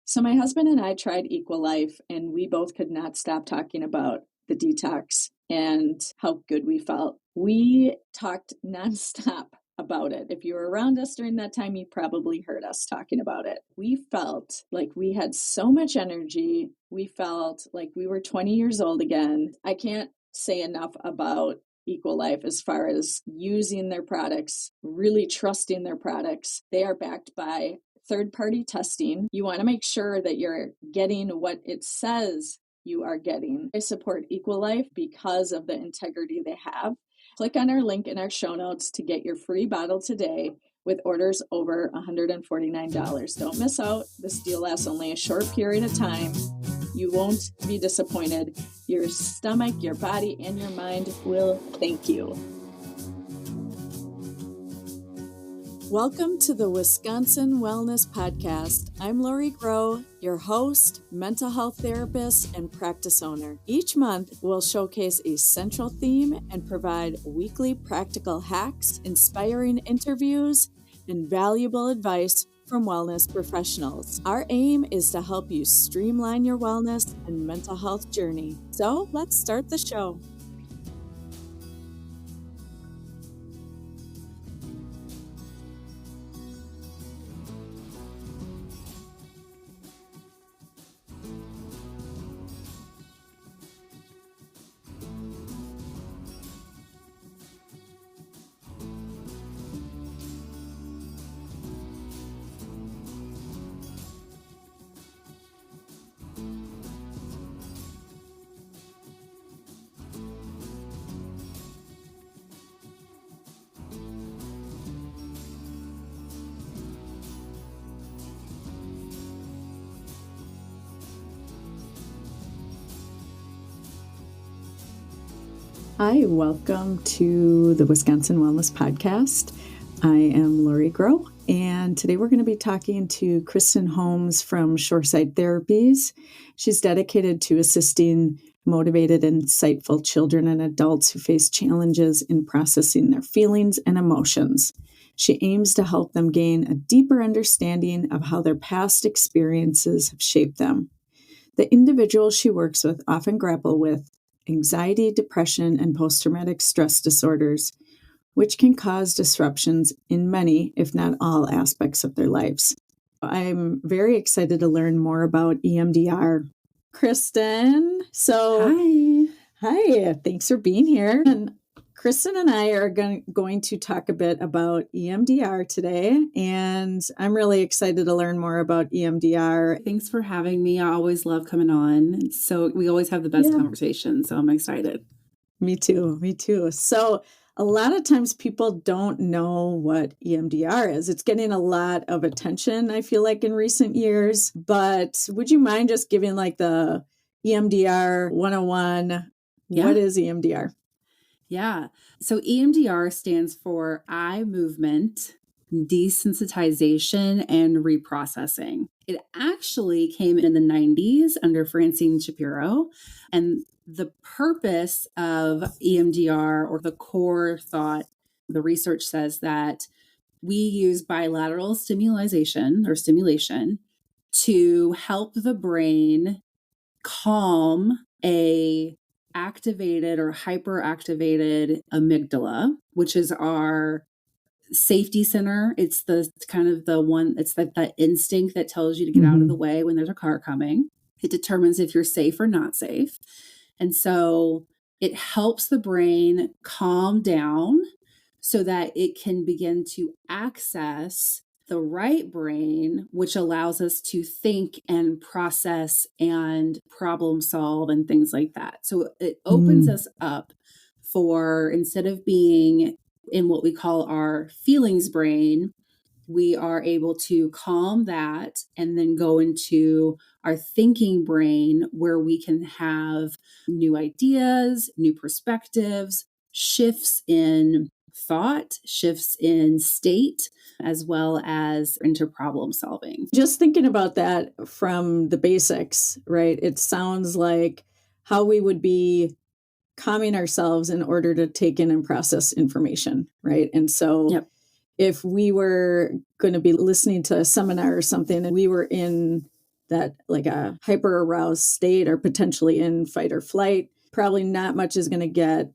So my husband and I tried Equal Life, and we both could not stop talking about the detox and how good we felt. We talked nonstop about it. If you were around us during that time, you probably heard us talking about it. We felt like we had so much energy. We felt like we were 20 years old again. I can't say enough about Equal Life as far as using their products, really trusting their products. They are backed by third-party testing. You want to make sure that you're getting what it says you are getting. I support Equal Life because of the integrity they have. Click on our link in our show notes to get your free bottle today with orders over $149. Don't miss out. This deal lasts only a short period of time. You won't be disappointed. Your stomach, your body, and your mind will thank you. Welcome to the Wisconsin Wellness Podcast. I'm Lori Groh, your host, mental health therapist, and practice owner. Each month, we'll showcase a central theme and provide weekly practical hacks, inspiring interviews, and valuable advice from wellness professionals. Our aim is to help you streamline your wellness and mental health journey. So let's start the show. Hi, welcome to the Wisconsin Wellness Podcast. I am Lori Groh, and today we're going to be talking to Kristen Holmes from Shoreside Therapies. She's dedicated to assisting motivated and insightful children and adults who face challenges in processing their feelings and emotions. She aims to help them gain a deeper understanding of how their past experiences have shaped them. The individuals she works with often grapple with anxiety, depression, and post-traumatic stress disorders, which can cause disruptions in many, if not all, aspects of their lives. I'm very excited to learn more about EMDR. Kristen, Hi, thanks for being here. And Kristen and I are going to talk a bit about EMDR today, and I'm really excited to learn more about EMDR. Thanks for having me. I always love coming on. So we always have the best conversations, so I'm excited. Me too. So a lot of times people don't know what EMDR is. It's getting a lot of attention, I feel like, in recent years. But would you mind just giving like the EMDR 101? Yeah. What is EMDR? Yeah. So EMDR stands for eye movement, desensitization, and reprocessing. It actually came in the 90s under Francine Shapiro. And the purpose of EMDR, or the core thought, the research says that we use bilateral stimulation to help the brain calm a activated or hyperactivated amygdala, which is our safety center. It's the kind of the one, it's like that instinct that tells you to get out of the way when there's a car coming. It determines if you're safe or not safe. And so it helps the brain calm down so that it can begin to access the right brain, which allows us to think and process and problem solve and things like that. So it opens us up for, instead of being in what we call our feelings brain, we are able to calm that and then go into our thinking brain, where we can have new ideas, new perspectives, shifts in thought, shifts in state, as well as into problem solving. Just thinking about that from the basics, right? It sounds like how we would be calming ourselves in order to take in and process information, right? And so if we were going to be listening to a seminar or something and we were in that like a hyper aroused state or potentially in fight or flight, probably not much is going to get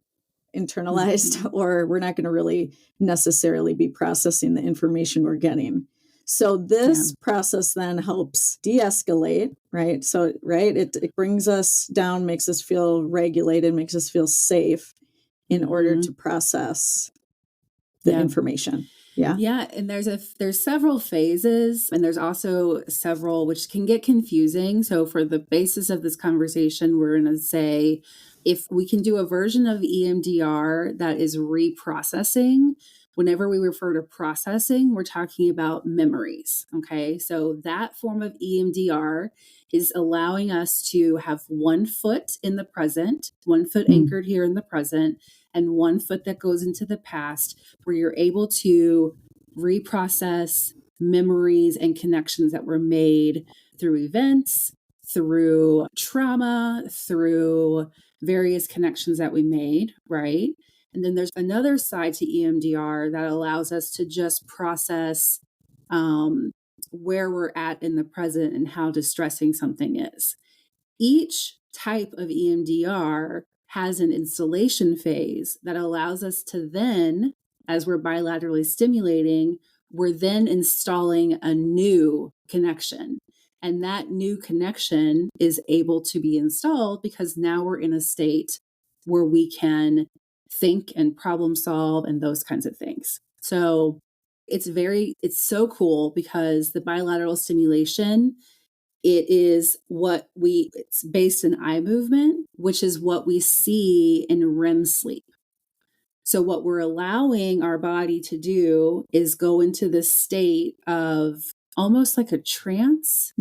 internalized, or we're not going to really necessarily be processing the information we're getting. So this process then helps de-escalate, right? So, right, it brings us down, makes us feel regulated, makes us feel safe in order to process the information. Yeah, and there's several phases, and there's also several which can get confusing. So for the basis of this conversation, we're going to say if we can do a version of EMDR that is reprocessing. Whenever we refer to processing, we're talking about memories. Okay, so that form of EMDR is allowing us to have one foot in the present, one foot anchored here in the present, and one foot that goes into the past, where you're able to reprocess memories and connections that were made through events, through trauma, through various connections that we made, right? And then there's another side to EMDR that allows us to just process where we're at in the present and how distressing something is. Each type of EMDR has an installation phase that allows us to then, as we're bilaterally stimulating, we're then installing a new connection. And that new connection is able to be installed because now we're in a state where we can think and problem solve and those kinds of things. So it's so cool because the bilateral stimulation, it's based in eye movement, which is what we see in REM sleep. So what we're allowing our body to do is go into this state of almost like a trance,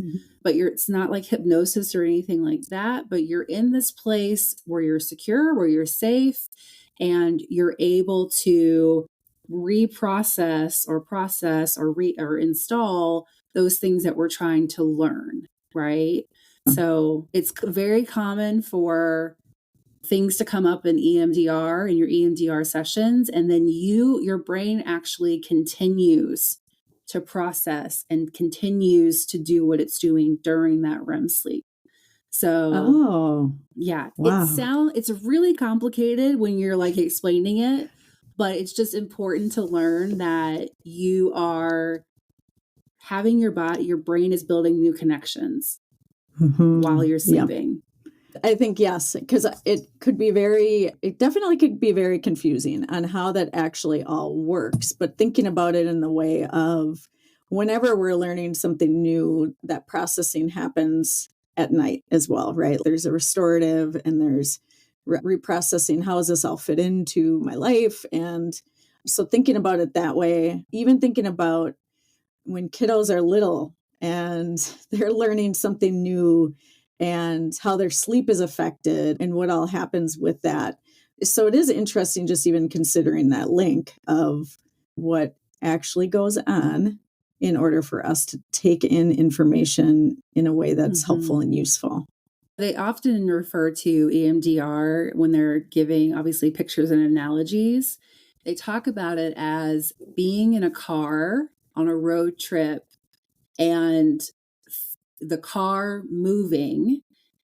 but it's not like hypnosis or anything like that, but you're in this place where you're secure, where you're safe, and you're able to reprocess or process or install those things that we're trying to learn, right? So it's very common for things to come up in EMDR, in your EMDR sessions, and then your brain actually continues to process and continues to do what it's doing during that REM sleep. So, wow. It's really complicated when you're like explaining it, but it's just important to learn that you are having your brain is building new connections while you're sleeping. I think yes, because it definitely could be very confusing on how that actually all works. But thinking about it in the way of whenever we're learning something new, that processing happens at night as well, right? There's a restorative and there's reprocessing. How does this all fit into my life? And so thinking about it that way, even thinking about when kiddos are little and they're learning something new and how their sleep is affected and what all happens with that. So it is interesting just even considering that link of what actually goes on in order for us to take in information in a way that's helpful and useful. They often refer to EMDR when they're giving, obviously, pictures and analogies. They talk about it as being in a car on a road trip and the car moving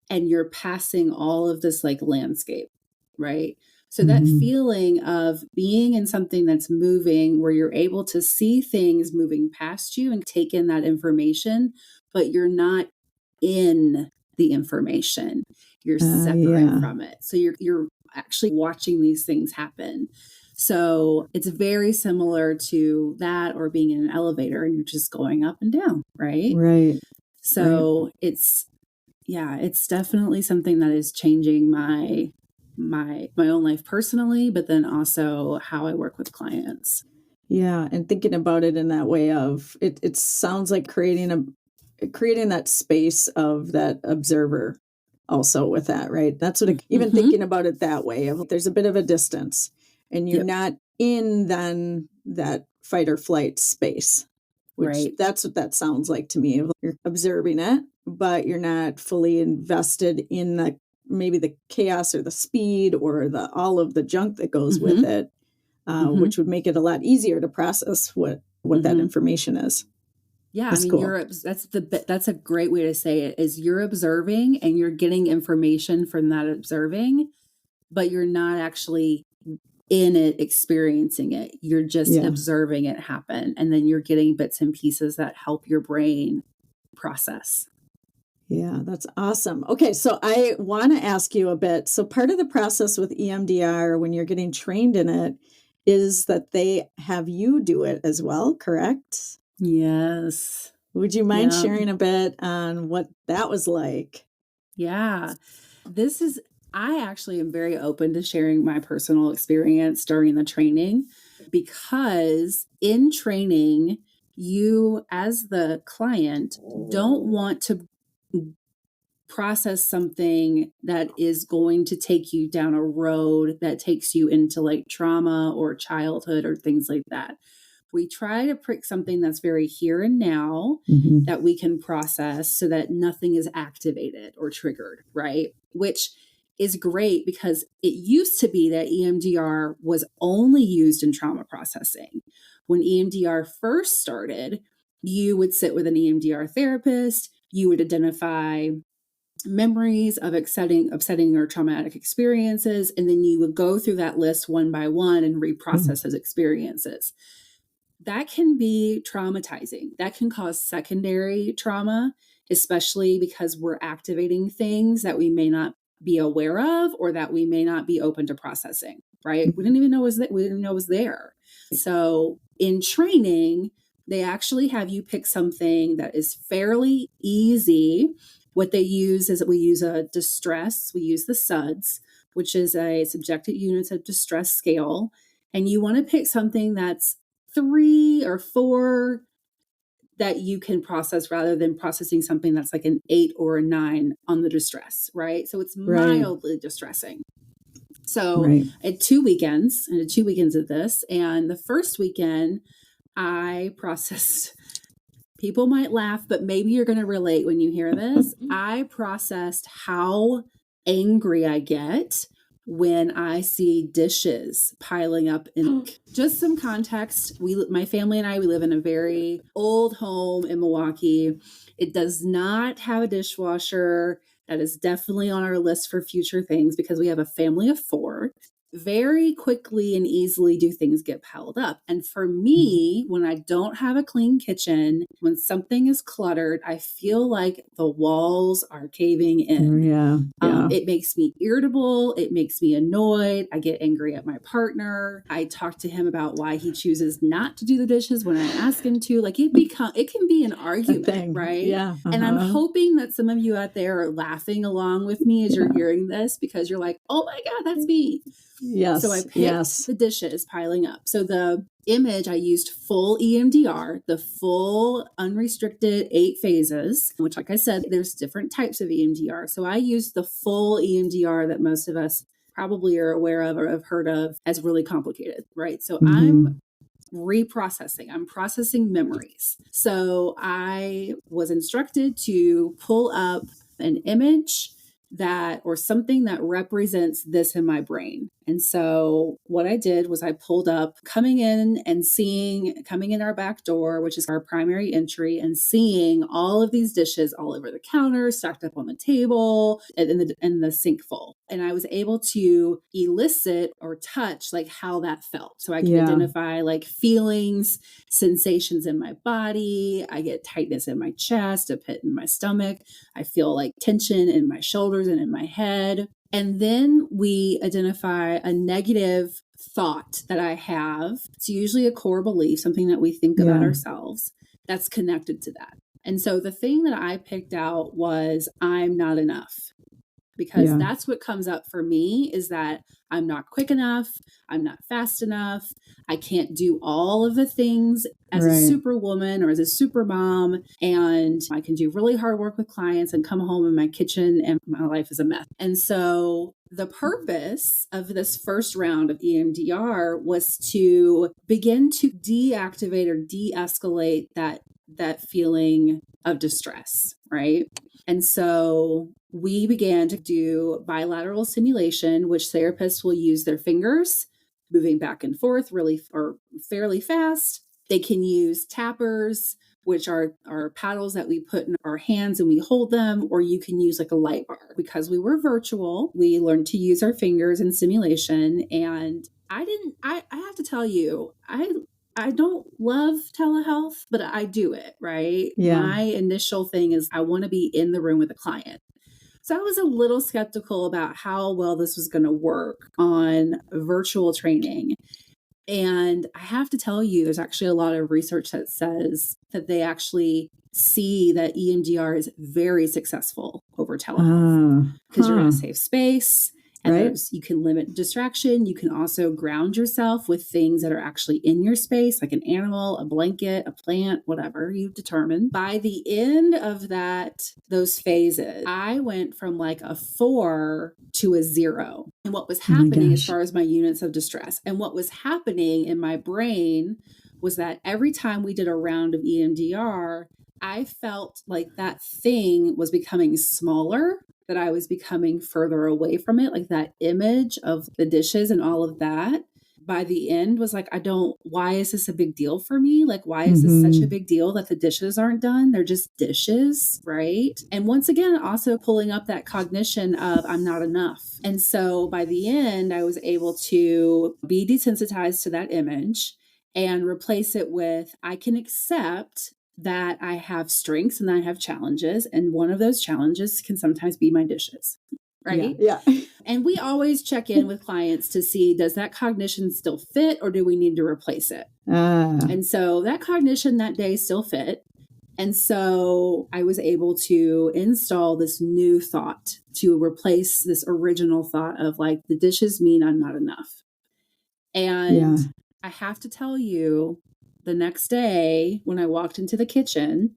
and you're passing all of this like landscape, right? So that feeling of being in something that's moving where you're able to see things moving past you and take in that information, but you're not in the information. You're separate from it. So you're actually watching these things happen. So it's very similar to that or being in an elevator and you're just going up and down, right? Right. So it's definitely something that is changing my own life personally, but then also how I work with clients. Yeah. And thinking about it in that way of it sounds like creating that space of that observer also with that, right? That's what even thinking about it that way of there's a bit of a distance and you're not in then that fight or flight space, which that's what that sounds like to me. You're observing it, but you're not fully invested in maybe the chaos or the speed or all of the junk that goes with it, which would make it a lot easier to process what that information is. Yeah, I That's mean, cool. that's a great way to say it, is you're observing and you're getting information from that observing, but you're not actually in it experiencing it. You're just Yeah. observing it happen, and then you're getting bits and pieces that help your brain process. Yeah, that's awesome. Okay, so I want to ask you a bit. So part of the process with EMDR when you're getting trained in it is that they have you do it as well, correct? Yes. Would you mind Yeah. sharing a bit on what that was like? Yeah. I actually am very open to sharing my personal experience during the training, because in training, you, as the client, don't want to process something that is going to take you down a road that takes you into like trauma or childhood or things like that. We try to pick something that's very here and now Mm-hmm. that we can process so that nothing is activated or triggered, right? Which is great, because it used to be that EMDR was only used in trauma processing. When EMDR first started, you would sit with an EMDR therapist, you would identify memories of upsetting or traumatic experiences, and then you would go through that list one by one and reprocess those experiences. That can be traumatizing. That can cause secondary trauma, especially because we're activating things that we may not be aware of or that we may not be open to processing, right? We didn't even know we didn't know it was there. So in training, they actually have you pick something that is fairly easy. What they use is that we use we use the SUDS, which is a subjective units of distress scale. And you want to pick something that's 3 or 4 that you can process, rather than processing something that's like an 8 or a 9 on the distress, right? So it's Right. mildly distressing. So Right. I had 2 weekends of this. And the first weekend, I processed, people might laugh, but maybe you're going to relate when you hear this. I processed how angry I get when I see dishes piling up in. Just some context, my family and we live in a very old home in Milwaukee. It does not have a dishwasher. That is definitely on our list for future things, because we have a family of 4. Very quickly and easily do things get piled up. And for me, when I don't have a clean kitchen, when something is cluttered, I feel like the walls are caving in. Yeah. Yeah. It makes me irritable. It makes me annoyed. I get angry at my partner. I talk to him about why he chooses not to do the dishes when I ask him to. Like, it can be an argument, right? Yeah. And I'm hoping that some of you out there are laughing along with me as you're hearing this, because you're like, oh my God, that's me. Yes. So I picked Yes. the dishes piling up. So the image, I used full EMDR, the full unrestricted 8 phases, which, like I said, there's different types of EMDR. So I used the full EMDR that most of us probably are aware of or have heard of as really complicated, right? So I'm reprocessing. I'm processing memories. So I was instructed to pull up an image or something that represents this in my brain. And so what I did was I pulled up coming in our back door, which is our primary entry, and seeing all of these dishes all over the counter, stacked up on the table, and in the sink full. And I was able to elicit or touch like how that felt. So I can identify like feelings, sensations in my body. I get tightness in my chest, a pit in my stomach. I feel like tension in my shoulders and in my head. And then we identify a negative thought that I have. It's usually a core belief, something that we think about ourselves that's connected to that. And so the thing that I picked out was, I'm not enough. Because that's what comes up for me, is that I'm not quick enough. I'm not fast enough. I can't do all of the things as a superwoman or as a super mom. And I can do really hard work with clients and come home in my kitchen and my life is a mess. And so the purpose of this first round of EMDR was to begin to deactivate or de-escalate that feeling of distress, right? And so we began to do bilateral stimulation, which therapists will use their fingers moving back and forth fairly fast. They can use tappers, which are paddles that we put in our hands and we hold them, or you can use like a light bar. Because we were virtual, we learned to use our fingers in simulation. And I have to tell you, I don't love telehealth, but I do it, right? Yeah. My initial thing is I want to be in the room with the client. So I was a little skeptical about how well this was going to work on virtual training. And I have to tell you, there's actually a lot of research that says that they actually see that EMDR is very successful over telehealth because you're in a safe space. And you can limit distraction. You can also ground yourself with things that are actually in your space, like an animal, a blanket, a plant, whatever you determine. By the end of those phases, I went from like a 4 to a 0. And what was happening as far as my units of distress, and what was happening in my brain was that every time we did a round of EMDR, I felt like that thing was becoming smaller, that I was becoming further away from it, like that image of the dishes and all of that. By the end was like, why is this a big deal for me? Like, why is this such a big deal that the dishes aren't done? They're just dishes, right? And once again, also pulling up that cognition of I'm not enough. And so by the end, I was able to be desensitized to that image and replace it with, I can accept that I have strengths and I have challenges. And one of those challenges can sometimes be my dishes, right? Yeah. And we always check in with clients to see, does that cognition still fit or do we need to replace it? And so that cognition that day still fit. And so I was able to install this new thought to replace this original thought of like, the dishes mean I'm not enough. And I have to tell you, the next day when I walked into the kitchen,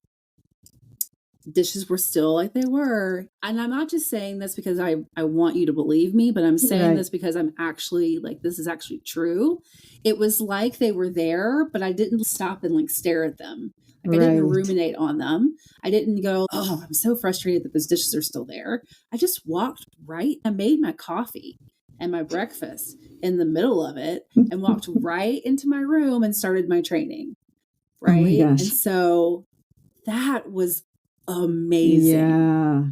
dishes were still like they were. And I'm not just saying this because I want you to believe me, but I'm saying this because I'm actually like, this is actually true. It was like they were there, but I didn't stop and like stare at them. Like I didn't ruminate on them. I didn't go, oh, I'm so frustrated that those dishes are still there. I just walked right. I made my coffee and my breakfast in the middle of it and walked right into my room and started my training. Right. Oh my gosh. And so that was amazing. Yeah.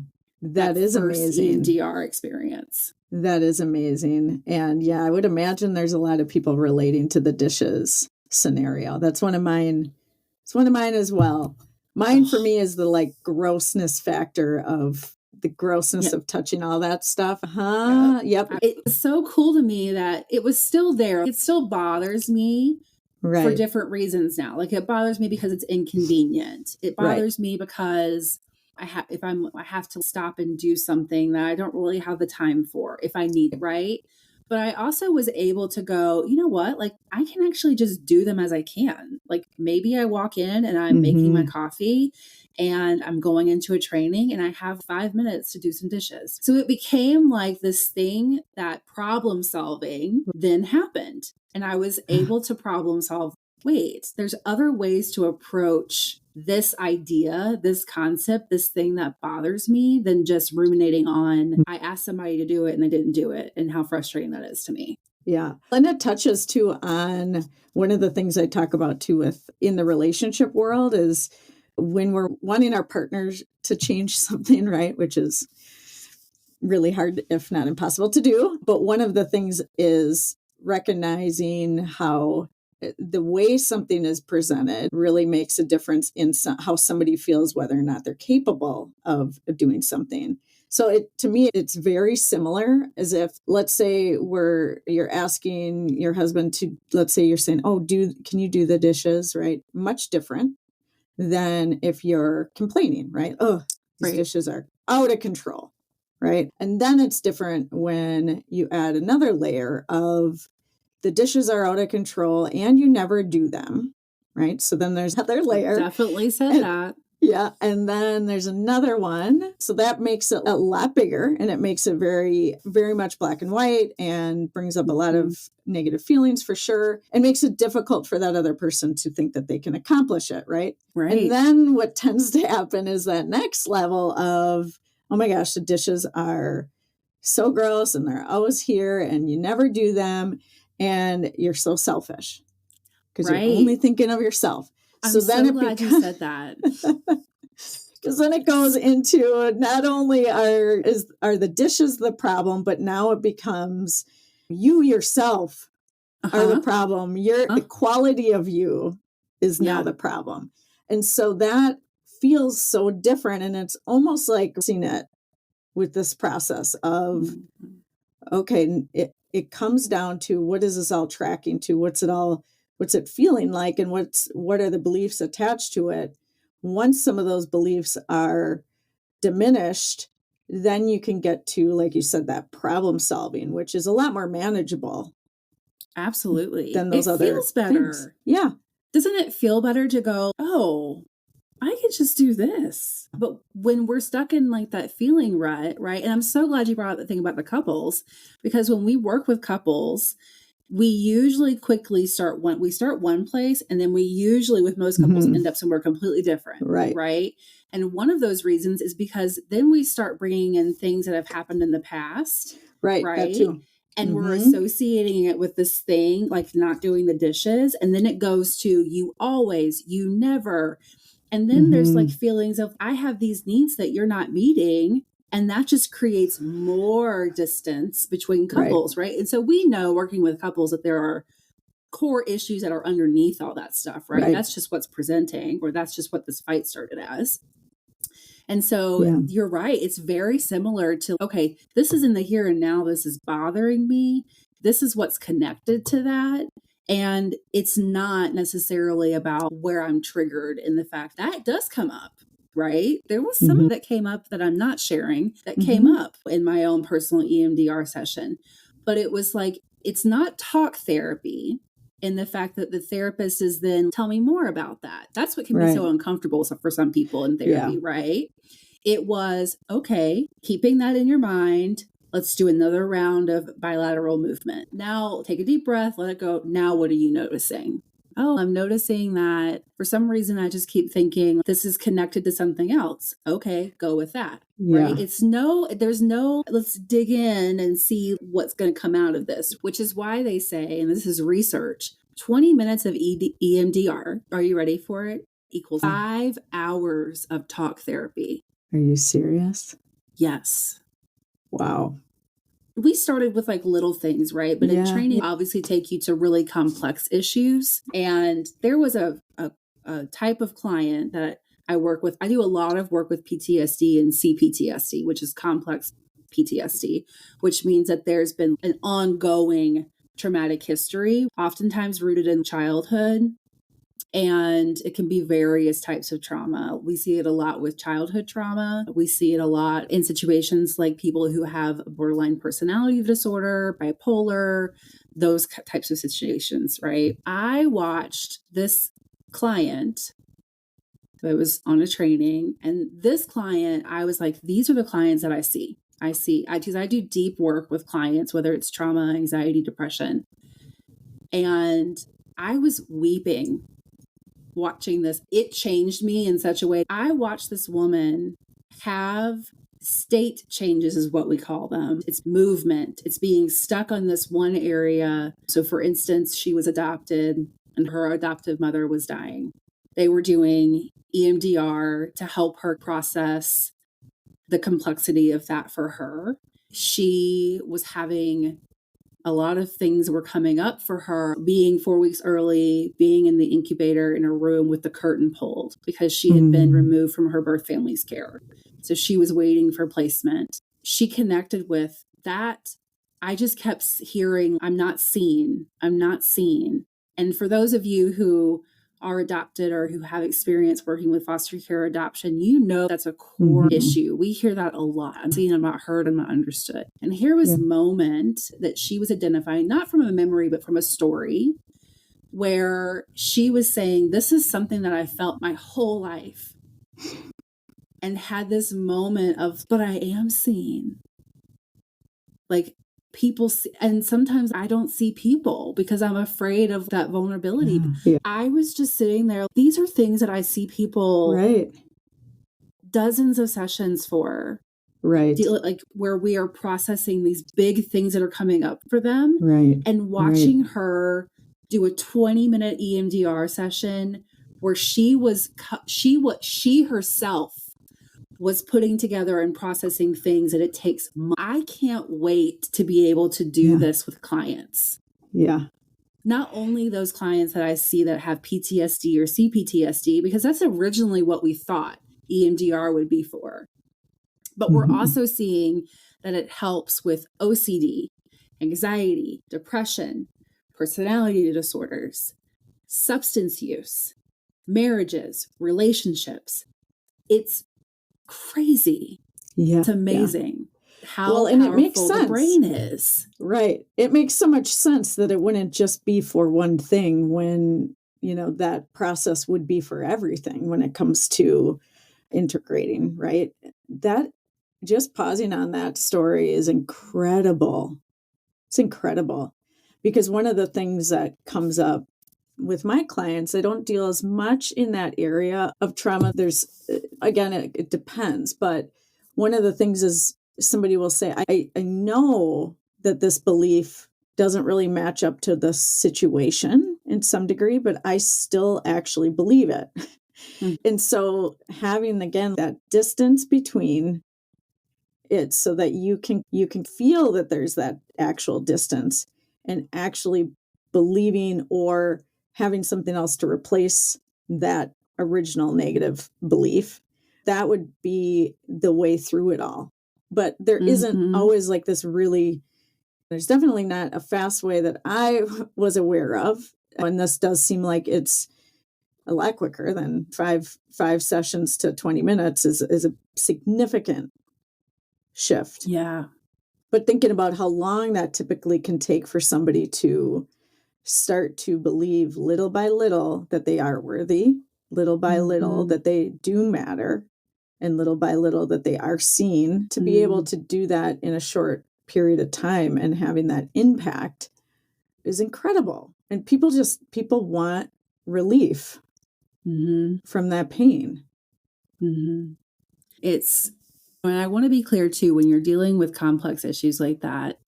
That is amazing. EMDR experience. That is amazing. And yeah, I would imagine there's a lot of people relating to the dishes scenario. That's one of mine. It's one of mine as well. Mine for me is the like grossness factor of the grossness of touching all that stuff. Yep. It was so cool to me that it was still there. It still bothers me for different reasons now. Like it bothers me because it's inconvenient. It bothers me because I have to stop and do something that I don't really have the time for if I need it, right? But I also was able to go, you know what? Like I can actually just do them as I can. Like maybe I walk in and I'm making my coffee and I'm going into a training and I have 5 minutes to do some dishes. So it became like this thing that problem solving then happened. And I was able to problem solve. Wait, there's other ways to approach this idea, this concept, this thing that bothers me than just ruminating on, I asked somebody to do it and they didn't do it, and how frustrating that is to me. Yeah. And it touches too on one of the things I talk about too in the relationship world is when we're wanting our partners to change something, right? Which is really hard, if not impossible to do. But one of the things is recognizing how the way something is presented really makes a difference in how somebody feels, whether or not they're capable of doing something. So to me, it's very similar as if, let's say you're asking your husband to, let's say you're saying, oh, can you do the dishes, right? Much different than if you're complaining, right? Oh, these dishes are out of control, right? And then it's different when you add another layer of the dishes are out of control and you never do them, right? So then there's another layer. Definitely said that. Yeah. And then there's another one. So that makes it a lot bigger and it makes it very, very much black and white and brings up a lot of negative feelings for sure. And makes it difficult for that other person to think that they can accomplish it, right? Right. And then what tends to happen is that next level of, oh my gosh, the dishes are so gross and they're always here and you never do them. And you're so selfish because you're only thinking of yourself. I'm so glad you said that. Because then it goes into not only are the dishes the problem, but now it becomes you yourself are the problem. The quality of you is now the problem. And so that feels so different. And it's almost like seeing it with this process of, okay, it comes down to what is this all tracking to? What's it feeling like? And what are the beliefs attached to it? Once some of those beliefs are diminished, then you can get to, like you said, that problem solving, which is a lot more manageable. Absolutely. Than those other feels better. things. Yeah. Doesn't it feel better to go, oh, I can just do this? But when we're stuck in like that feeling rut, right? And I'm so glad you brought up the thing about the couples, because when we work with couples, we usually quickly start one place, and then we usually with most couples end up somewhere completely different. Right. And one of those reasons is because then we start bringing in things that have happened in the past. Right. That too. And we're associating it with this thing, like not doing the dishes. And then it goes to you always, you never. And then there's like feelings of, I have these needs that you're not meeting. And that just creates more distance between couples, right? And so we know working with couples that there are core issues that are underneath all that stuff, right? That's just what's presenting, or that's just what this fight started as. And so you're right. It's very similar to, okay, this is in the here and now. This is bothering me. This is what's connected to that. And it's not necessarily about where I'm triggered in the fact that does come up. Right? There was some that came up that I'm not sharing that came up in my own personal EMDR session. But it was like, it's not talk therapy in the fact that the therapist is then tell me more about that. That's what can be so uncomfortable for some people in therapy, right? It was, okay, keeping that in your mind. Let's do another round of bilateral movement. Now take a deep breath, let it go. Now, what are you noticing? Oh, I'm noticing that for some reason, I just keep thinking this is connected to something else. Okay, go with that. Right. There's no, let's dig in and see what's going to come out of this, which is why they say, and this is research, 20 minutes of EMDR, are you ready for it? Equals 5 hours of talk therapy. Are you serious? Yes. Wow. We started with like little things, right? But in training, obviously take you to really complex issues. And there was a type of client that I work with. I do a lot of work with PTSD and CPTSD, which is complex PTSD, which means that there's been an ongoing traumatic history, oftentimes rooted in childhood. And it can be various types of trauma. We see it a lot with childhood trauma. We see it a lot in situations like people who have borderline personality disorder, bipolar, those types of situations, right? I watched this client that was on a training, and this client, I was like, these are the clients that I see. Because I do deep work with clients, whether it's trauma, anxiety, depression. And I was weeping watching this. It changed me in such a way. I watched this woman have state changes, is what we call them. It's movement. It's being stuck on this one area. So for instance, she was adopted and her adoptive mother was dying. They were doing EMDR to help her process the complexity of that for her. She was having a lot of things were coming up for her, being 4 weeks early, being in the incubator in a room with the curtain pulled because she had been removed from her birth family's care. So she was waiting for placement. She connected with that. I just kept hearing, I'm not seen. I'm not seen. And for those of you who are adopted or who have experience working with foster care adoption, you know that's a core issue. We hear that a lot. I'm seen, I'm not heard, I'm not understood. And here was a moment that she was identifying, not from a memory, but from a story where she was saying, this is something that I felt my whole life. And had this moment of, but I am seen. Like, people see, and sometimes I don't see people because I'm afraid of that vulnerability. Yeah. I was just sitting there. These are things that I see people dozens of sessions for. Like where we are processing these big things that are coming up for them. And watching her do a 20-minute EMDR session where she herself was putting together and processing things that it takes. I can't wait to be able to do this with clients. Yeah. Not only those clients that I see that have PTSD or CPTSD, because that's originally what we thought EMDR would be for. But we're also seeing that it helps with OCD, anxiety, depression, personality disorders, substance use, marriages, relationships. It's crazy. Yeah. It's amazing how and powerful it makes sense. The brain is. Right. It makes so much sense that it wouldn't just be for one thing when, that process would be for everything when it comes to integrating, right? That just pausing on that story is incredible. It's incredible because one of the things that comes up with my clients, I don't deal as much in that area of trauma. There's, again, it depends, but one of the things is somebody will say, I know that this belief doesn't really match up to the situation in some degree, but I still actually believe it. And so having, again, that distance between it so that you can feel that there's that actual distance and actually believing or having something else to replace that original negative belief, that would be the way through it all. But there isn't always like this really, there's definitely not a fast way that I was aware of. And this does seem like it's a lot quicker than five sessions to 20 minutes is a significant shift. Yeah. But thinking about how long that typically can take for somebody to start to believe little by little that they are worthy, little by little that they do matter, and little by little that they are seen, to be able to do that in a short period of time and having that impact is incredible. And people want relief from that pain. It's, and I want to be clear too, when you're dealing with complex issues like that,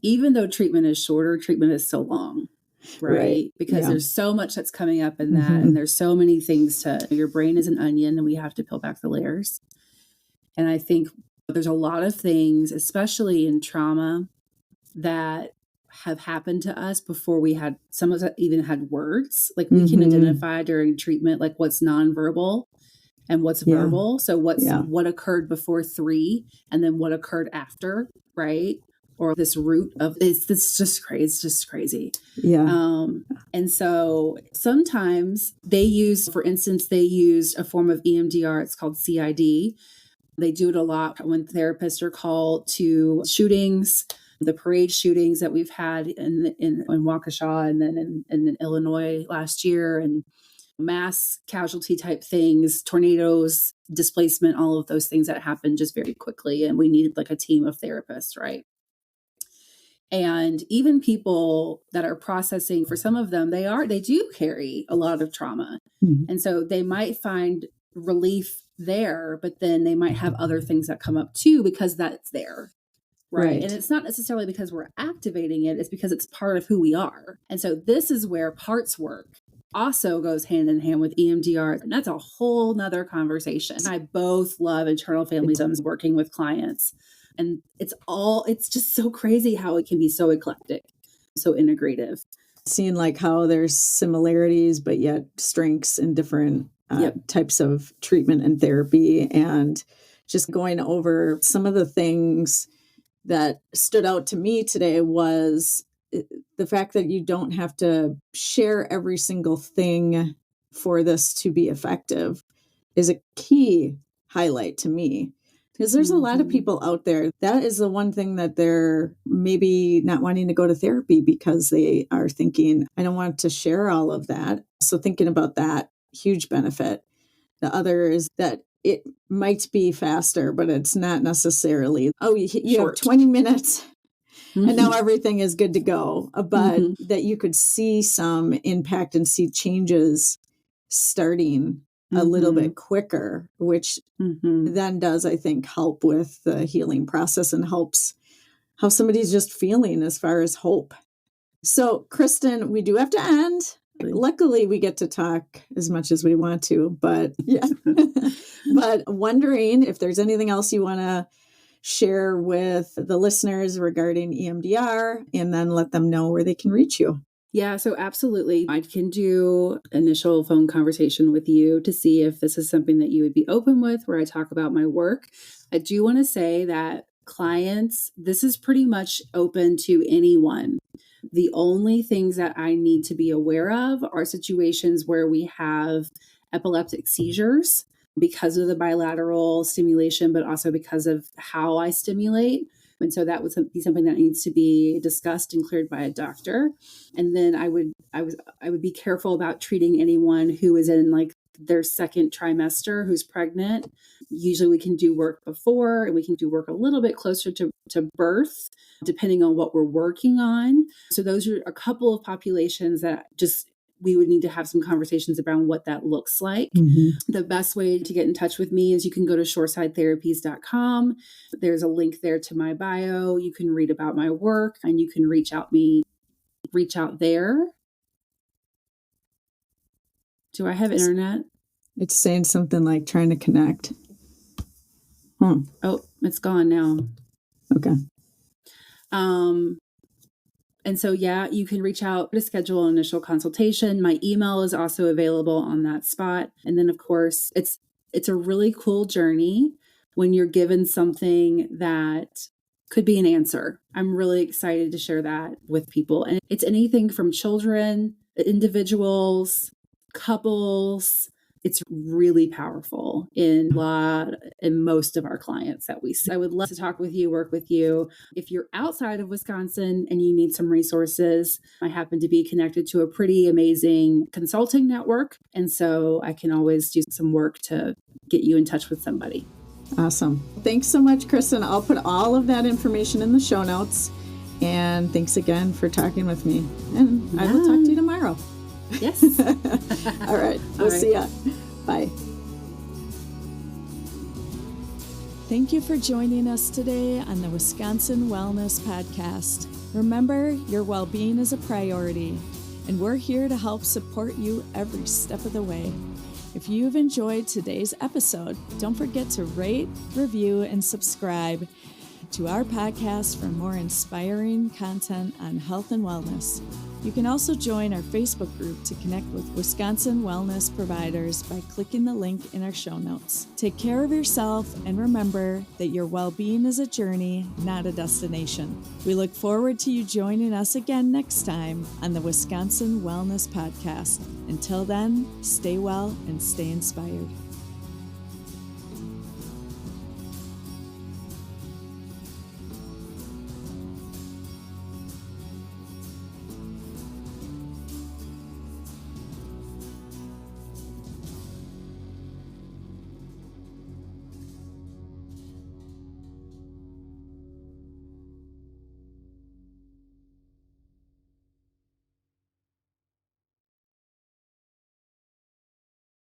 even though treatment is shorter, treatment is so long, right? Because there's so much that's coming up in that, and there's so many things your brain is an onion and we have to peel back the layers. And I think there's a lot of things, especially in trauma, that have happened to us before we had, some of us even had words. Like we can identify during treatment, like what's nonverbal and what's verbal. So what occurred before 3 and then what occurred after, right? Or this root of it's just crazy. It's just crazy. Yeah. And so sometimes they used a form of EMDR. It's called CID. They do it a lot when therapists are called to shootings, the parade shootings that we've had in Waukesha and then in Illinois last year, and mass casualty type things, tornadoes, displacement, all of those things that happen just very quickly. And we needed like a team of therapists, right? And even people that are processing, for some of them, they do carry a lot of trauma. And so they might find relief there, but then they might have other things that come up too, because that's there. Right. And it's not necessarily because we're activating it. It's because it's part of who we are. And so this is where parts work also goes hand in hand with EMDR. And that's a whole nother conversation. I both love internal family systems, working with clients. And it's just so crazy how it can be so eclectic, so integrative. Seeing like how there's similarities, but yet strengths in different types of treatment and therapy. And just going over some of the things that stood out to me today was the fact that you don't have to share every single thing for this to be effective is a key highlight to me. Because there's a lot of people out there, that is the one thing that they're maybe not wanting to go to therapy because they are thinking, I don't want to share all of that. So thinking about that, huge benefit. The other is that it might be faster, but it's not necessarily, you have 20 minutes and now everything is good to go. But that you could see some impact and see changes starting a little bit quicker, which then does, I think, help with the healing process and helps how somebody's just feeling as far as hope. So, Kristen, we do have to end. Luckily, we get to talk as much as we want to, but yeah. But wondering if there's anything else you want to share with the listeners regarding EMDR, and then let them know where they can reach you. Yeah, so absolutely. I can do initial phone conversation with you to see if this is something that you would be open with, where I talk about my work. I do want to say that clients, this is pretty much open to anyone. The only things that I need to be aware of are situations where we have epileptic seizures because of the bilateral stimulation, but also because of how I stimulate. And so that would be something that needs to be discussed and cleared by a doctor. And then I would be careful about treating anyone who is in like their second trimester who's pregnant. Usually we can do work before, and we can do work a little bit closer to birth, depending on what we're working on. So those are a couple of populations that just we would need to have some conversations around what that looks like. Mm-hmm. The best way to get in touch with me is you can go to shoresideTherapies.com. There's a link there to my bio. You can read about my work, and you can reach out there. Do I have internet? It's saying something like trying to connect. Oh, it's gone now. Okay. And so, yeah, you can reach out to schedule an initial consultation. My email is also available on that spot. And then, of course, it's a really cool journey when you're given something that could be an answer. I'm really excited to share that with people. And it's anything from children, individuals, couples. It's really powerful in most of our clients that we see. I would love to talk with you, work with you. If you're outside of Wisconsin and you need some resources, I happen to be connected to a pretty amazing consulting network. And so I can always do some work to get you in touch with somebody. Awesome. Thanks so much, Kristen. I'll put all of that information in the show notes. And thanks again for talking with me. And I will talk to you tomorrow. Yes. All right. We'll see ya. Bye. Thank you for joining us today on the Wisconsin Wellness Podcast. Remember, your well-being is a priority, and we're here to help support you every step of the way. If you've enjoyed today's episode, don't forget to rate, review, and subscribe to our podcast for more inspiring content on health and wellness. You can also join our Facebook group to connect with Wisconsin wellness providers by clicking the link in our show notes. Take care of yourself, and remember that your well-being is a journey, not a destination. We look forward to you joining us again next time on the Wisconsin Wellness Podcast. Until then, stay well and stay inspired.